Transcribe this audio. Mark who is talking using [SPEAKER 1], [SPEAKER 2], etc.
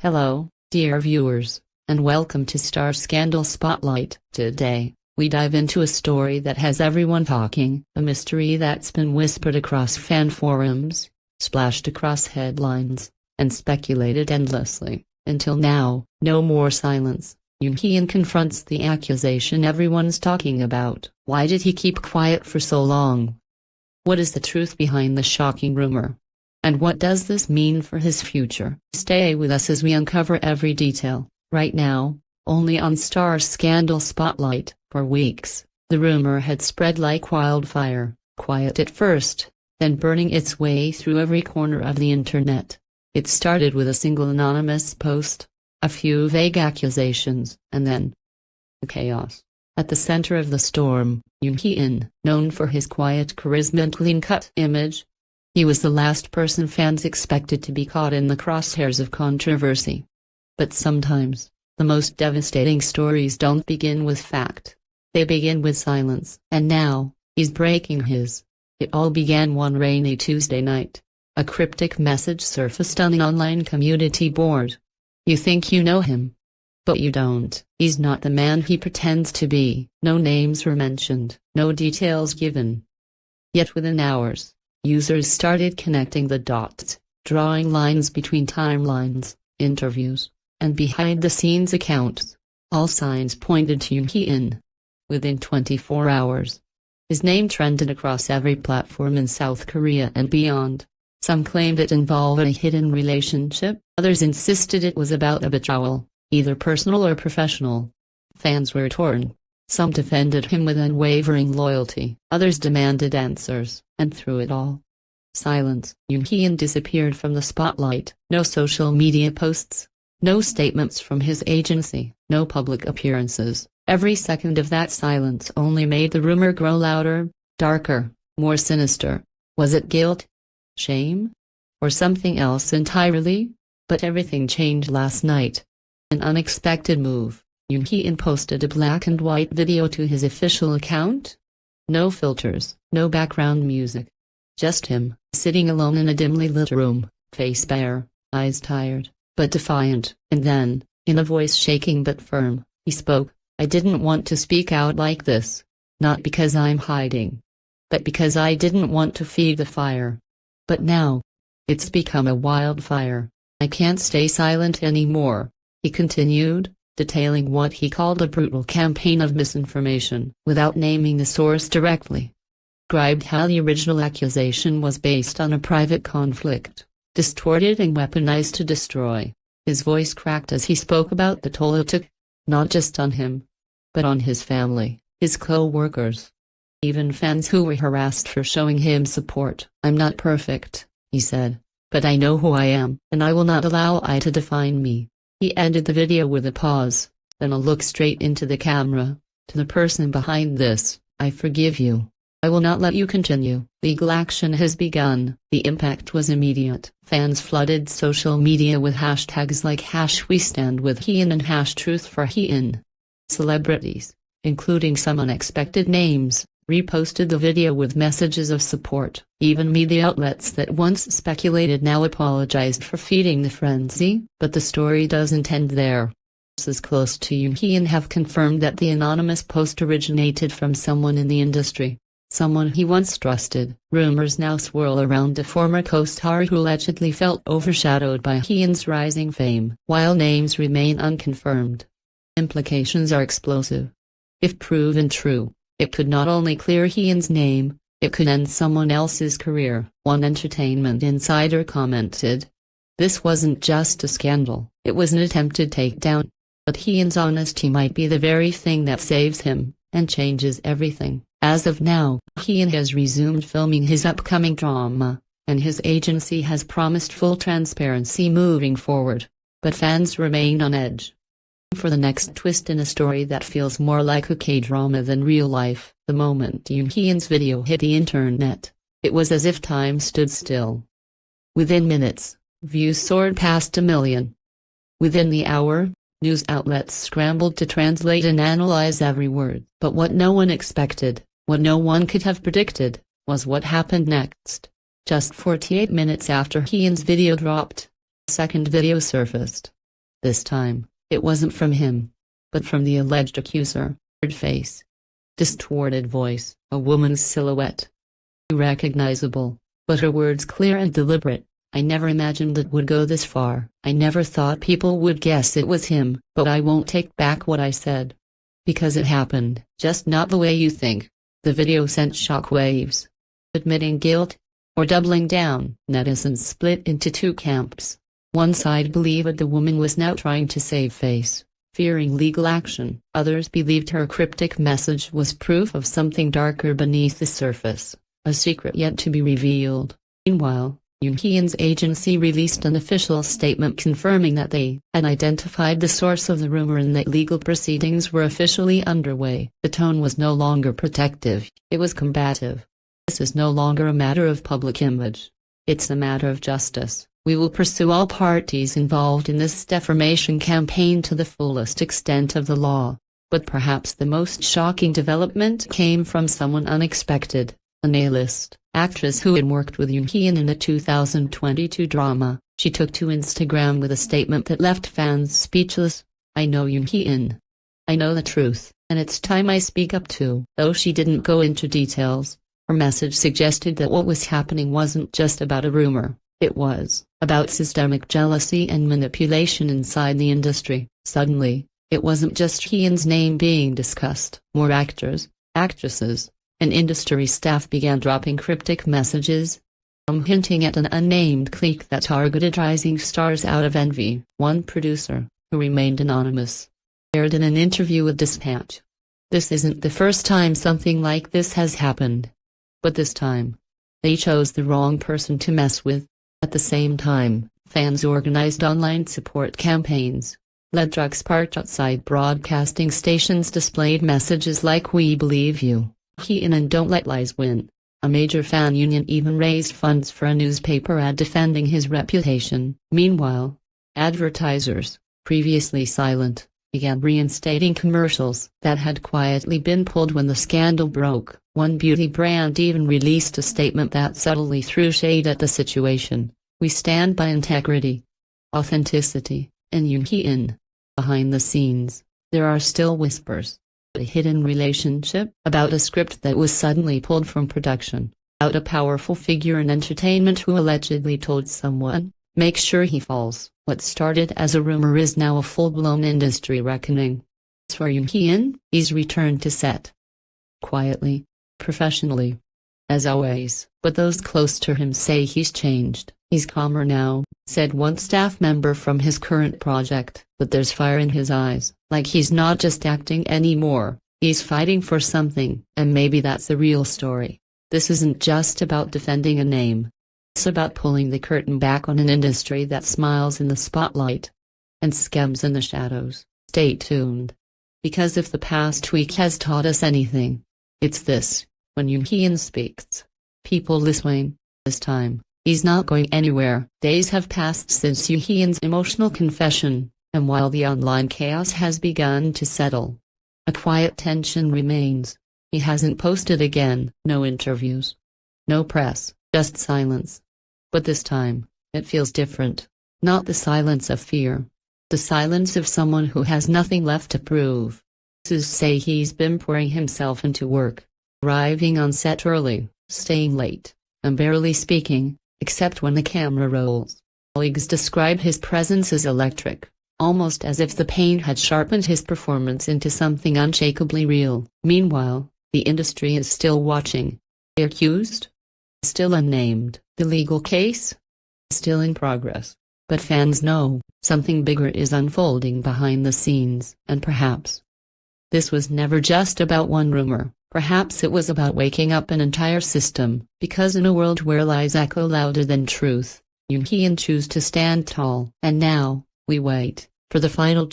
[SPEAKER 1] Hello, dear viewers, and welcome to Star Scandal Spotlight. Today, we dive into a story that has everyone talking, a mystery that's been whispered across fan forums, splashed across headlines, and speculated endlessly. Until now, no more silence. Jung Hae confronts the accusation everyone's talking about. Why did he keep quiet for so long? What is the truth behind the shocking rumor? And what does this mean for his future? Stay with us as we uncover every detail. Right now, only on Star Scandal Spotlight. For weeks, the rumor had spread like wildfire, quiet at first, then burning its way through every corner of the internet. It started with a single anonymous post, a few vague accusations, and then chaos. At the center of the storm, Jung Hae, known for his quiet charisma and clean-cut image. He was the last person fans expected to be caught in the crosshairs of controversy. But sometimes, the most devastating stories don't begin with fact. They begin with silence. And now, he's breaking his. It all began one rainy Tuesday night. A cryptic message surfaced on an online community board. You think you know him. But you don't. He's not the man he pretends to be. No names were mentioned, no details given. Yet within hours, users started connecting the dots, drawing lines between timelines, interviews, and behind-the-scenes accounts. All signs pointed to Jung Hae. Within 24 hours, his name trended across every platform in South Korea and beyond. Some claimed it involved a hidden relationship, others insisted it was about a betrayal, either personal or professional. Fans were torn. Some defended him with unwavering loyalty, others demanded answers, and through it all, silence. Jung Hae disappeared from the spotlight. No social media posts, no statements from his agency, no public appearances. Every second of that silence only made the rumor grow louder, darker, more sinister. Was it guilt? Shame? Or something else entirely? But everything changed last night. An unexpected move. Jung Hae posted a black and white video to his official account. No filters, no background music. Just him, sitting alone in a dimly lit room, face bare, eyes tired, but defiant. And then, in a voice shaking but firm, he spoke. I didn't want to speak out like this. Not because I'm hiding. But because I didn't want to feed the fire. But now, it's become a wildfire. I can't stay silent anymore. He continued, detailing what he called a brutal campaign of misinformation, without naming the source directly. Described how the original accusation was based on a private conflict, distorted and weaponized to destroy. His voice cracked as he spoke about the toll it took, not just on him, but on his family, his co-workers, even fans who were harassed for showing him support. I'm not perfect, he said, but I know who I am, and I will not allow it to define me. He ended the video with a pause, then a look straight into the camera. To the person behind this, I forgive you. I will not let you continue. Legal action has begun. The impact was immediate. Fans flooded social media with hashtags like #WeStandWithHae and #TruthForHae. Celebrities, including some unexpected names, reposted the video with messages of support. Even media outlets that once speculated now apologized for feeding the frenzy. But the story doesn't end there. Sources close to Jung Hae have confirmed that the anonymous post originated from someone in the industry. Someone he once trusted. Rumors now swirl around a former co-star who allegedly felt overshadowed by Hae's rising fame. While names remain unconfirmed, implications are explosive. If proven true, it could not only clear Hae's name, it could end someone else's career. One entertainment insider commented, "This wasn't just a scandal, it was an attempted takedown. But Hae's honesty might be the very thing that saves him, and changes everything." As of now, Hae has resumed filming his upcoming drama, and his agency has promised full transparency moving forward. But fans remain on edge for the next twist in a story that feels more like a K-drama than real life. The moment Jung Hae's video hit the internet, it was as if time stood still. Within minutes, views soared past 1 million. Within the hour, news outlets scrambled to translate and analyze every word. But what no one expected, what no one could have predicted, was what happened next. Just 48 minutes after Hae's video dropped, a second video surfaced. This time, it wasn't from him, but from the alleged accuser. Face, distorted voice, a woman's silhouette. Recognizable, but her words clear and deliberate. I never imagined it would go this far. I never thought people would guess it was him, but I won't take back what I said. Because it happened, just not the way you think. The video sent shockwaves. Admitting guilt, or doubling down. Netizens split into two camps. One side believed the woman was now trying to save face, fearing legal action. Others believed her cryptic message was proof of something darker beneath the surface, a secret yet to be revealed. Meanwhile, Jung Hae's agency released an official statement confirming that they had identified the source of the rumor and that legal proceedings were officially underway. The tone was no longer protective, it was combative. This is no longer a matter of public image. It's a matter of justice. We will pursue all parties involved in this defamation campaign to the fullest extent of the law. But perhaps the most shocking development came from someone unexpected. An A-list actress who had worked with Jung Hae in a 2022 drama. She took to Instagram with a statement that left fans speechless. I know Jung Hae. I know the truth, and it's time I speak up too. Though she didn't go into details, her message suggested that what was happening wasn't just about a rumor, it was about systemic jealousy and manipulation inside the industry. Suddenly, it wasn't just Hae's name being discussed. More actors, actresses, and industry staff began dropping cryptic messages, hinting at an unnamed clique that targeted rising stars out of envy. One producer, who remained anonymous, shared in an interview with Dispatch. This isn't the first time something like this has happened. But this time, they chose the wrong person to mess with. At the same time, fans organized online support campaigns, led trucks parked outside broadcasting stations displayed messages like "We believe you, Hae and don't let lies win." A major fan union even raised funds for a newspaper ad defending his reputation. Meanwhile, advertisers, previously silent, began reinstating commercials that had quietly been pulled when the scandal broke. One beauty brand even released a statement that subtly threw shade at the situation. We stand by integrity, authenticity, and Jung Hae. Behind the scenes, there are still whispers. A hidden relationship, about a script that was suddenly pulled from production, about a powerful figure in entertainment who allegedly told someone, "Make sure he falls." What started as a rumor is now a full-blown industry reckoning. As for Jung Hae, he's returned to set. Quietly, professionally. As always, but those close to him say he's changed. "He's calmer now," said one staff member from his current project, "but there's fire in his eyes, like he's not just acting anymore, he's fighting for something." And maybe that's the real story. This isn't just about defending a name. It's about pulling the curtain back on an industry that smiles in the spotlight and skems in the shadows. Stay tuned. Because if the past week has taught us anything, it's this: when Jung Hae speaks, people listen. This time, he's not going anywhere. Days have passed since Jung Hae's emotional confession, and while the online chaos has begun to settle, a quiet tension remains. He hasn't posted again. No interviews, no press, just silence. But this time, it feels different. Not the silence of fear. The silence of someone who has nothing left to prove. Sources say he's been pouring himself into work, arriving on set early, staying late, and barely speaking, except when the camera rolls. Colleagues describe his presence as electric, almost as if the pain had sharpened his performance into something unshakably real. Meanwhile, the industry is still watching. The accused? Still unnamed. The legal case? Still in progress. But fans know, something bigger is unfolding behind the scenes. And perhaps this was never just about one rumor. Perhaps it was about waking up an entire system. Because in a world where lies echo louder than truth, Jung Hae chooses to stand tall. And now, we wait for the final